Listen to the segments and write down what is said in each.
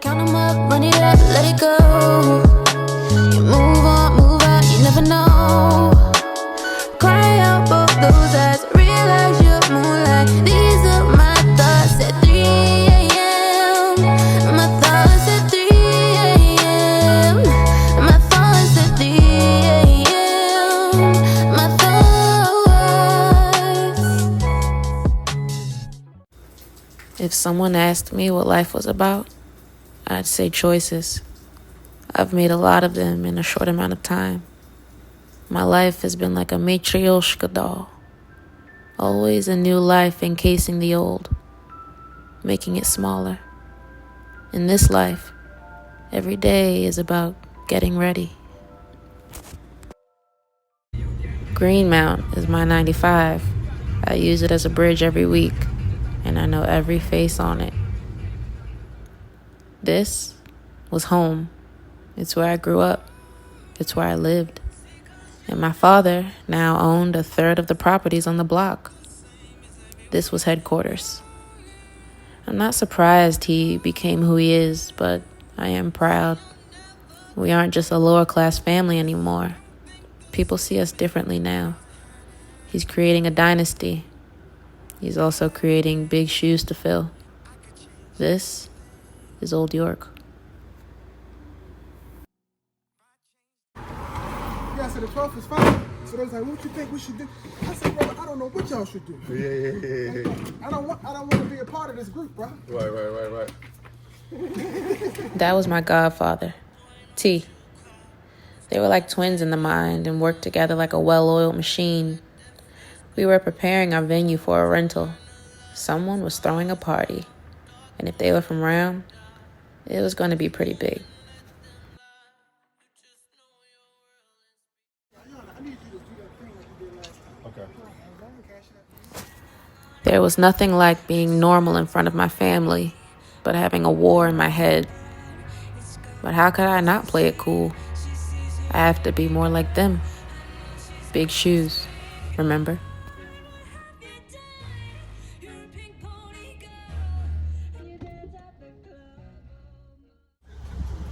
Count 'em up, run it up, let it go. You move on, move out, you never know. Cry out both those eyes, realize you're moonlight. These are my thoughts at 3 a.m. My thoughts at 3 a.m. My thoughts at 3 a.m. My thoughts. If someone asked me what life was about, I'd say choices. I've made a lot of them in a short amount of time. My life has been like a matryoshka doll. Always a new life encasing the old, making it smaller. In this life, every day is about getting ready. Greenmount is my 95. I use it as a bridge every week, and I know every face on it. This was home. It's where I grew up. It's where I lived. And my father now owned a third of the properties on the block. This was headquarters. I'm not surprised he became who he is, but I am proud. We aren't just a lower class family anymore. People see us differently now. He's creating a dynasty. He's also creating big shoes to fill. This is Old York. Yeah, I said the 12th is fine. So they was like, what you think we should do? I said, bro, I don't know what y'all should do. Yeah. I don't want to be a part of this group, bro. Right. That was my godfather, T. They were like twins in the mind and worked together like a well-oiled machine. We were preparing our venue for a rental. Someone was throwing a party. And if they were from around, it was going to be pretty big. Okay. There was nothing like being normal in front of my family, but having a war in my head. But how could I not play it cool? I have to be more like them. Big shoes, remember?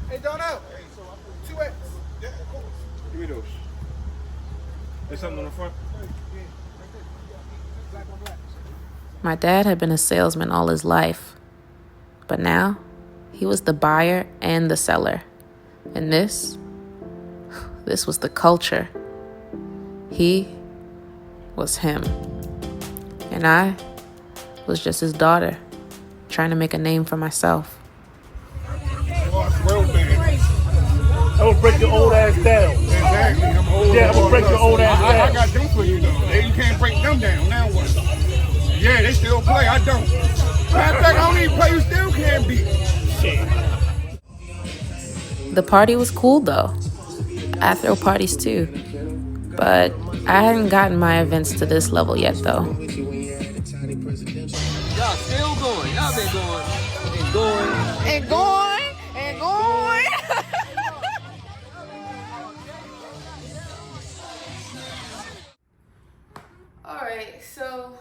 Hey, Donald. 2X. Yeah, of course. Give me those. There's something on the front? Black on black. My dad had been a salesman all his life, but now he was the buyer and the seller. And this was the culture. He was him. And I was just his daughter, trying to make a name for myself. I'm gonna break your old ass down. Exactly. I'm old. Yeah, I'm gonna break your old ass I down. got them for you, though. You can't break them down. Now what? Yeah, they still play. I don't. Matter of fact, I don't even play. You still can't beat. Shit. The party was cool, though. I throw parties, too. But I hadn't gotten my events to this level yet, though. Y'all still going. Y'all been going and going and going and going. All right, so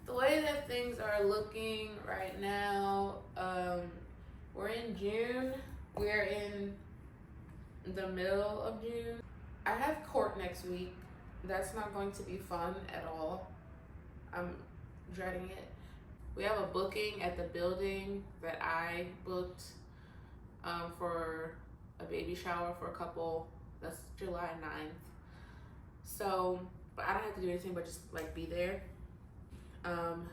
the way that things are looking right now, we're in June. We're in the middle of June. I have court next week. That's not going to be fun at all. I'm dreading it. We have a booking at the building that I booked for a baby shower for a couple. That's July 9th. So, but I don't have to do anything but just like be there. And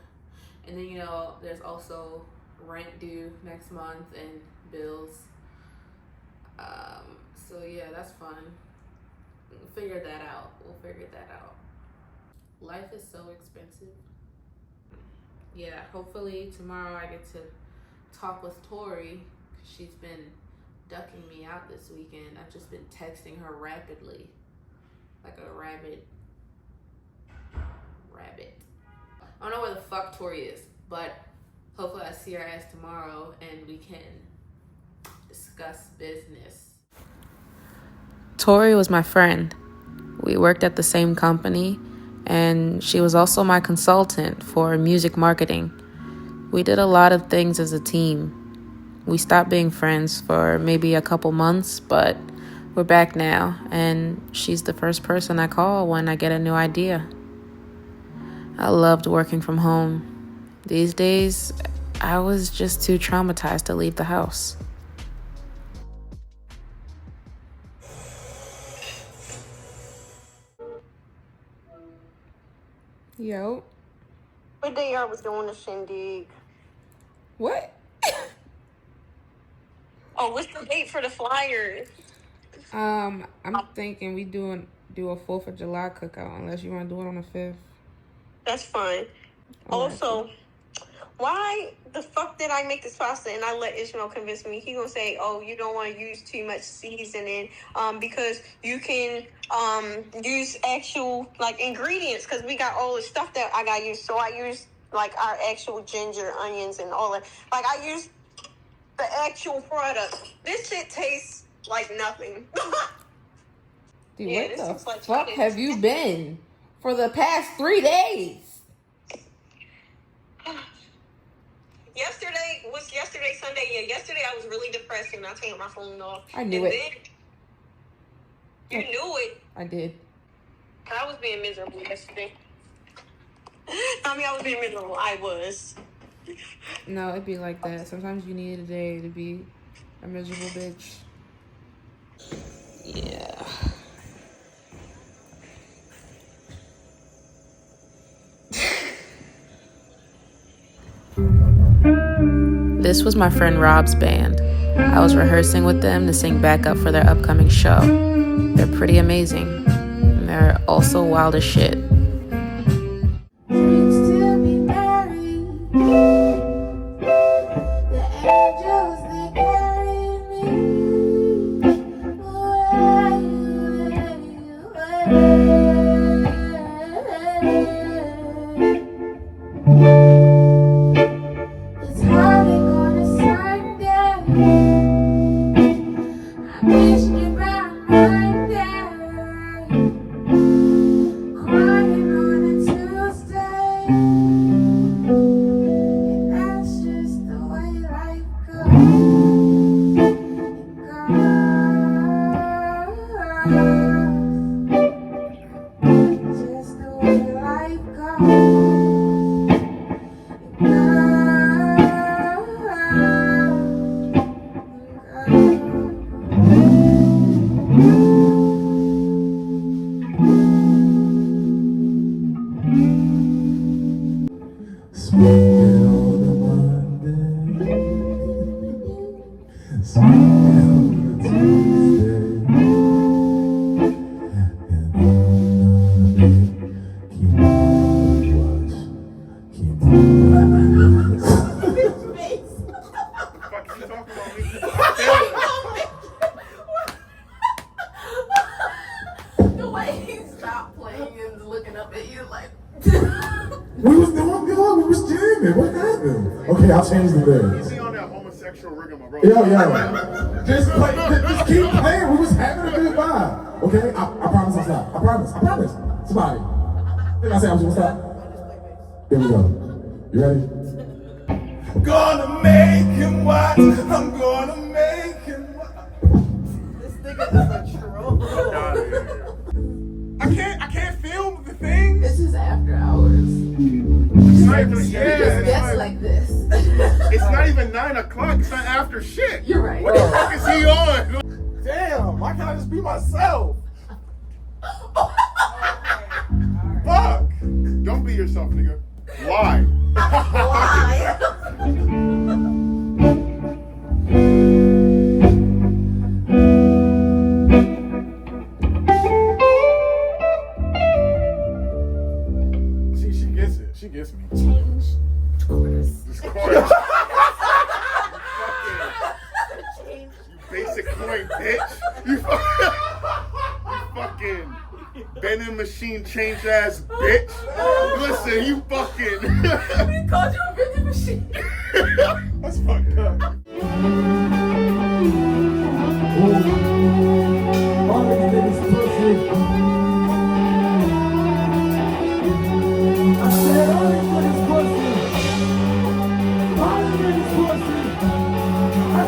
then, you know, there's also rent due next month and bills. So yeah, that's fun. We'll figure that out. Life is so expensive. Yeah, hopefully tomorrow I get to talk with Tori. She's been ducking me out this weekend. I've just been texting her rapidly, like a rabbit. I don't know where the fuck Tori is, but hopefully I see her ass tomorrow and we can discuss business. Tori was my friend. We worked at the same company, and she was also my consultant for music marketing. We did a lot of things as a team. We stopped being friends for maybe a couple months, but we're back now, and she's the first person I call when I get a new idea. I loved working from home. These days, I was just too traumatized to leave the house. Yo. What day y'all was doing the shindig? What? Oh, what's the date for the flyers? I'm thinking we do a 4th of July cookout, unless you want to do it on the 5th. That's fine. Also, why the fuck did I make this pasta and I let Ishmael convince me? He gonna say, oh, you don't want to use too much seasoning, because you can use actual like ingredients, because we got all the stuff that I got used. So I use like our actual ginger, onions, and all that. Like I use the actual product. This shit tastes like nothing. Dude, Yeah, what this the looks like fuck chicken. have you been for the past 3 days? Yesterday, Sunday? Yeah, yesterday I was really depressed and I turned my phone off. I knew and it. Then, you knew it. I did. I was being miserable yesterday. I mean, I was being miserable. I was. No, it'd be like that. Sometimes you need a day to be a miserable bitch. Yeah. This was my friend Rob's band. I was rehearsing with them to sing backup for their upcoming show. They're pretty amazing. And they're also wild as shit. The way he stopped playing and looking up at you like. We was doing good. We was jamming. What happened? Okay, I'll change the lyrics. He on that homosexual rigmarole. Yo. Just keep playing. We was having a good vibe. Okay? I promise I'll stop. I promise. Somebody. Did I say I was gonna stop? Here we go. You ready? Gonna make him watch. I'm gonna make him watch. This nigga is a troll. I can't film the thing. This is after hours. It's not even, It just gets like this. It's not even 9 o'clock. It's not after shit. You're right. What the fuck is he on? Damn, why can't I just be myself? Fuck. Don't be yourself, nigga. Lie. She gets me. Change course. This chorus. You basic coin, bitch. You fucking vending machine change ass bitch. Listen, you fucking. We called you a vending machine. That's fucked up. All these niggas pussy. I said all these niggas pussy. All these niggas pussy. I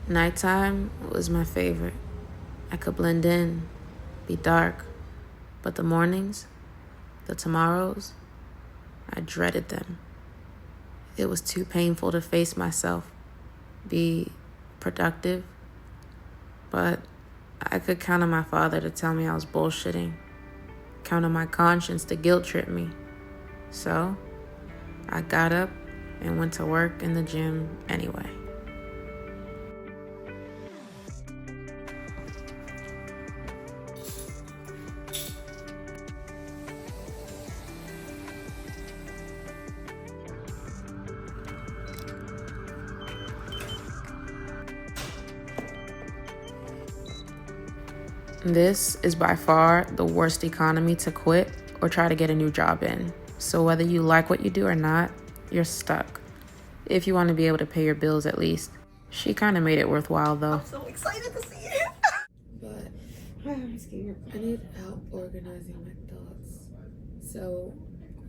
Nighttime was my favorite. I could blend in, be dark. But the mornings, the tomorrows, I dreaded them. It was too painful to face myself, be productive. But I could count on my father to tell me I was bullshitting, count on my conscience to guilt trip me. So I got up and went to work in the gym anyway. This is by far the worst economy to quit or try to get a new job in. So whether you like what you do or not, you're stuck. If you want to be able to pay your bills at least. She kind of made it worthwhile though. I'm so excited to see it. But I'm scared. I need help organizing my thoughts. So,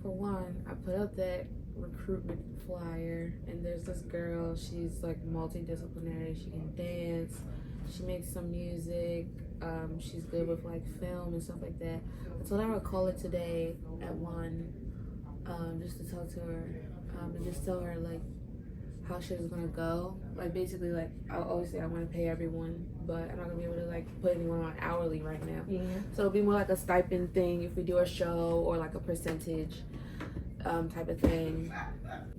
for one, I put up that recruitment flyer, and there's this girl. She's like multidisciplinary. She can dance. She makes some music. She's good with like film and stuff like that. I told her I would call her today at 1, just to talk to her, and just tell her like how shit is gonna go. Like basically, like I always say I want to pay everyone, but I'm not gonna be able to like put anyone on hourly right now. Yeah. So it'll be more like a stipend thing if we do a show, or like a percentage type of thing.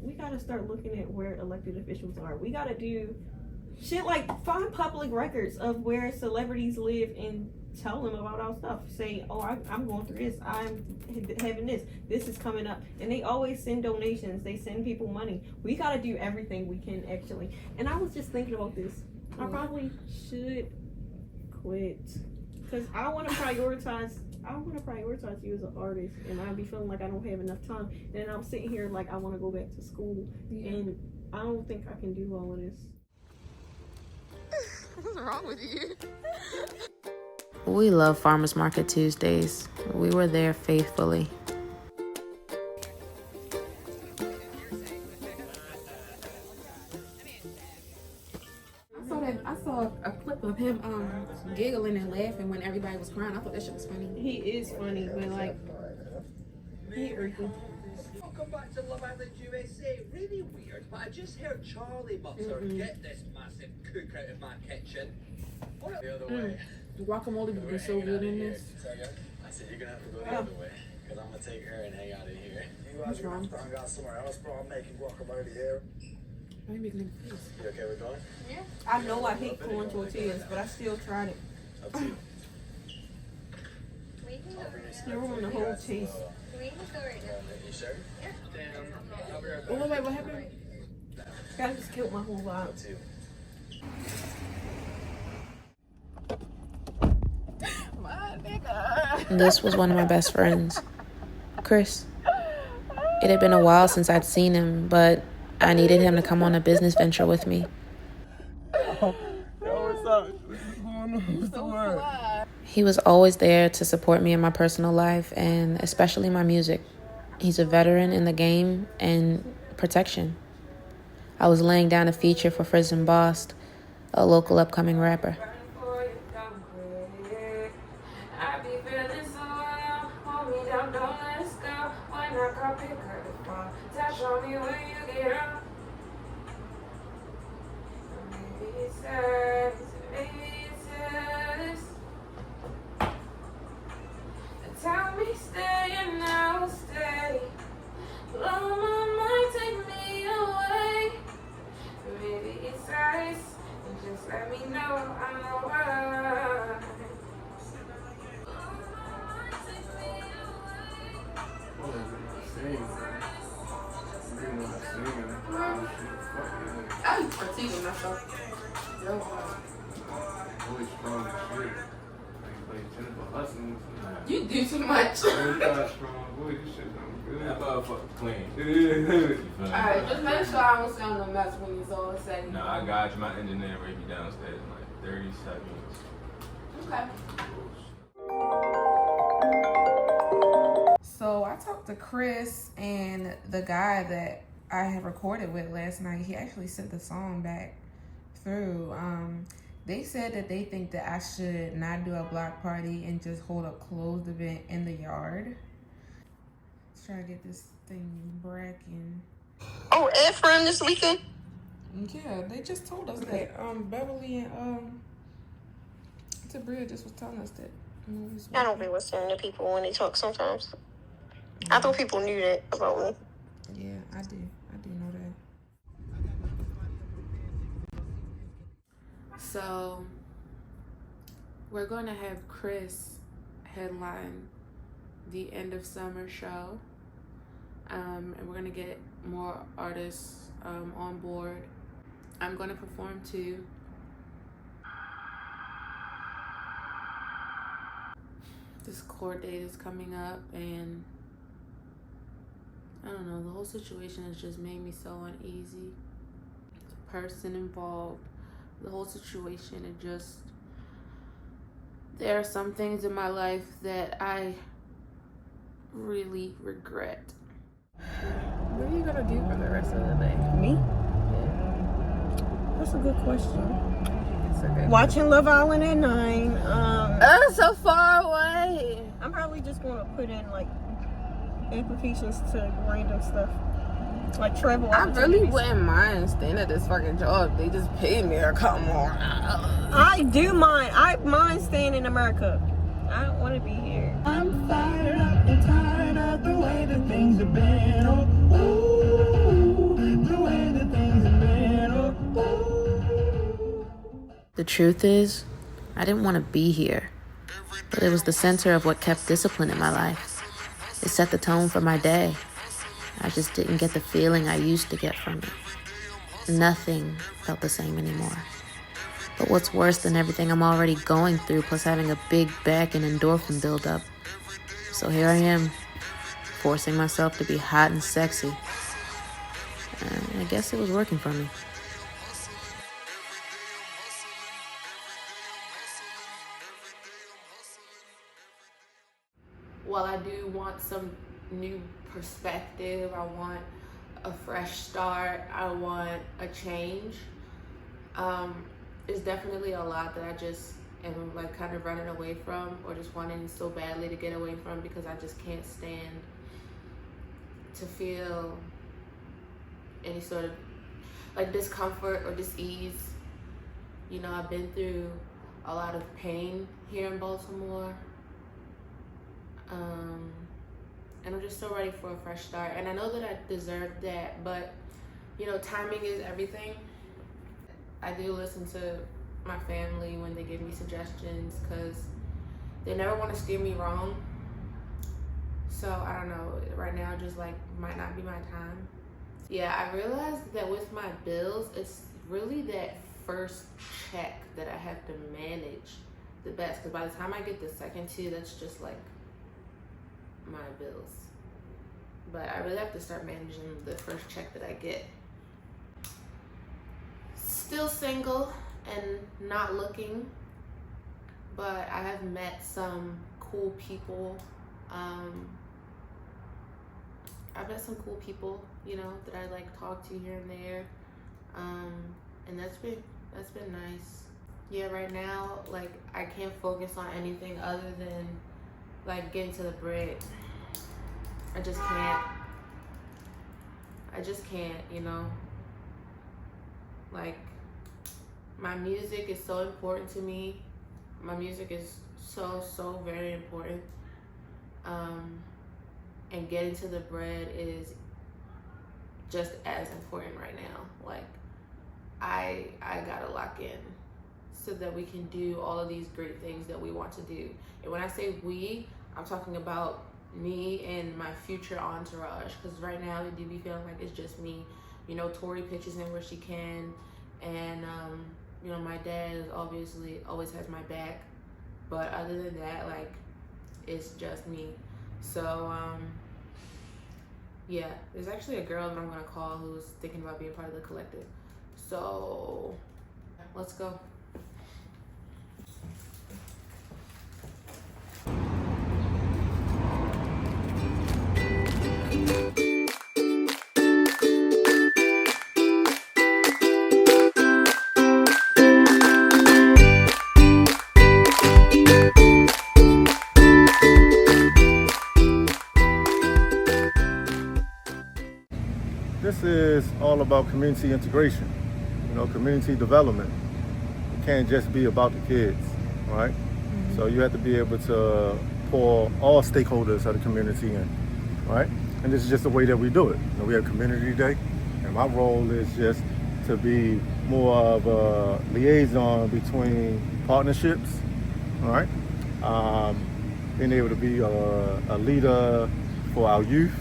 We gotta start looking at where elected officials are. We gotta do shit like find public records of where celebrities live and tell them about our stuff. Say, oh, I'm going through this. I'm having this. This is coming up. And they always send donations. They send people money. We got to do everything we can, actually. And I was just thinking about this. I probably should quit. Because I want to prioritize you as an artist. And I be feeling like I don't have enough time. And I'm sitting here like I want to go back to school. Yeah. And I don't think I can do all of this. What's wrong with you? We love Farmers Market Tuesdays. We were there faithfully. I saw a clip of him giggling and laughing when everybody was crying. I thought that shit was funny. He is funny, but like, he irky. Welcome back to Love Island USA. Really weird, but I just heard Charlie Butter get this massive cook out of my kitchen. What the other way? Guacamole would be so good in this. I said you're gonna have to go the other way, because I'm gonna take her and hang out of here. You guys are gonna hang out somewhere else, bro. I'm making guacamole here. Why are you making a face? You okay with going? Yeah. I know I hate corn tortillas, but I still tried it. Up to you. They ruined the whole taste. You sure? Oh, wait, what happened? That just killed my whole vibe. Up to you. This was one of my best friends, Chris. It had been a while since I'd seen him, but I needed him to come on a business venture with me. Yo, what's up? What's going on? What's the word? He was always there to support me in my personal life and especially my music. He's a veteran in the game and protection. I was laying down a feature for Frizz Boss, a local upcoming rapper. Tell me stay and I'll stay. Blow my mind, take me away. Maybe it's ice, and just let me know I know why. I'm fatiguing myself. No. You do too much. That motherfucker clean. Alright, just make sure I don't sound no mess when he's all said. No, I got you. My engineer ready me downstairs in like 30 seconds. Okay. So I talked to Chris, and the guy that I had recorded with last night, he actually sent the song back through. They said that they think that I should not do a block party and just hold a closed event in the yard. Let's try to get this thing bracking. Oh, Ed Friend this weekend? Yeah, they just told us that. Beverly and Tabria just was telling us that. I don't be listening to people when they talk sometimes. I thought people knew that about me. Yeah, I do know that. So, we're going to have Chris headline the end of summer show. And we're going to get more artists on board. I'm going to perform too. This court date is coming up, and I don't know, the whole situation has just made me so uneasy. The person involved, the whole situation, it just, there are some things in my life that I really regret. What are you gonna do for the rest of the day? Me? Yeah. That's a good question. It's okay. Watching Love Island at 9. That's so far away. I'm probably just gonna put in like applications to random stuff, like travel. I really wouldn't mind staying at this fucking job. They just paid me to come on. I do mind. I mind staying in America. I don't want to be here. I'm fired up and tired of the way that things have been. Oh, ooh, the way that things have been. Oh, ooh. The truth is, I didn't want to be here, but it was the center of what kept discipline in my life. It set the tone for my day. I just didn't get the feeling I used to get from it. Nothing felt the same anymore. But what's worse than everything I'm already going through, plus having a big back and endorphin buildup? So here I am, forcing myself to be hot and sexy. I guess it was working for me. While I do want some new perspective, I want a fresh start, I want a change, it's definitely a lot that I just am like kind of running away from, or just wanting so badly to get away from, because I just can't stand to feel any sort of like discomfort or dis-ease. You know, I've been through a lot of pain here in Baltimore. And I'm just so ready for a fresh start. And I know that I deserve that, but you know, timing is everything. I do listen to my family when they give me suggestions, because they never want to steer me wrong. So I don't know, right now just like might not be my time. Yeah, I realized that with my bills, it's really that first check that I have to manage the best, because by the time I get the second two, that's just like my bills. But I really have to start managing the first check that I get. Still single and not looking, but I have met some cool people. I've met some cool people, you know, that I like talk to here and there. And that's been nice. Yeah, right now, like I can't focus on anything other than like getting to the bread. I just can't, you know. Like, my music is so important to me. My music is so very important. And getting to the bread is just as important right now. Like, I gotta lock in so that we can do all of these great things that we want to do. And when I say we, I'm talking about me and my future entourage, because right now it do be feeling like it's just me. You know, Tori pitches in where she can, and you know, my dad is obviously always has my back, but other than that, like, it's just me. So yeah, there's actually a girl that I'm gonna call who's thinking about being part of the collective. So let's go. all about community integration, community development. It can't just be about the kids, right? So you have to be able to pull all stakeholders of the community in, right? And this is just the way that we do it. We have Community Day, and my role is just to be more of a liaison between partnerships, all right? Being able to be a leader for our youth,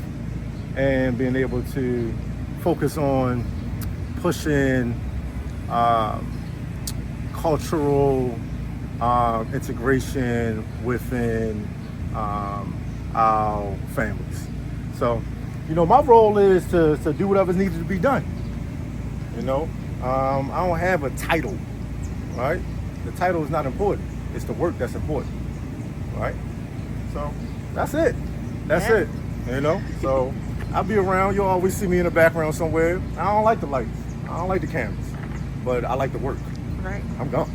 and being able to focus on pushing cultural integration within our families. So, my role is to do whatever's needed to be done. I don't have a title, right? The title is not important. It's the work that's important, right? So that's it. That's it. So I'll be around. You'll always see me in the background somewhere. I don't like the lights. I don't like the cameras, but I like the work. Right. I'm gone.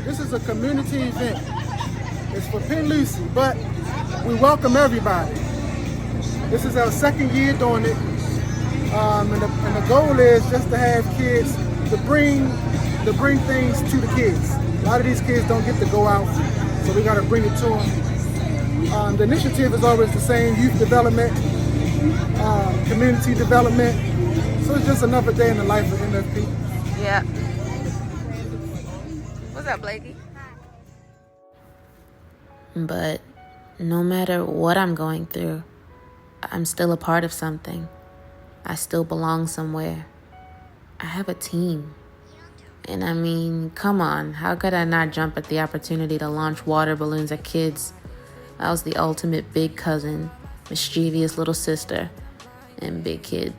This is a community event. It's for Penn Lucy, but we welcome everybody. This is our second year doing it, and the goal is just to have kids to bring things to the kids. A lot of these kids don't get to go out, so we got to bring it to them. The initiative is always the same: youth development, community development. So it's just another day in the life of NFP. Yeah. What's up, Blakey? But no matter what I'm going through, I'm still a part of something. I still belong somewhere. I have a team. And I mean, come on, how could I not jump at the opportunity to launch water balloons at kids? I was the ultimate big cousin, mischievous little sister, and big kid.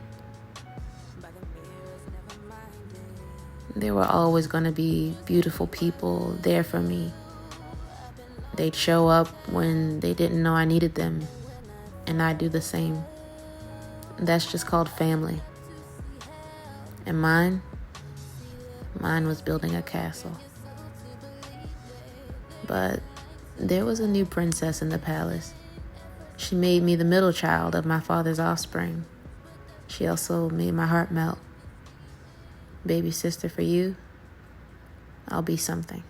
There were always going to be beautiful people there for me. They'd show up when they didn't know I needed them, and I'd do the same. That's just called family. And mine was building a castle. But there was a new princess in the palace. She made me the middle child of my father's offspring. She also made my heart melt. Baby sister, for you, I'll be something.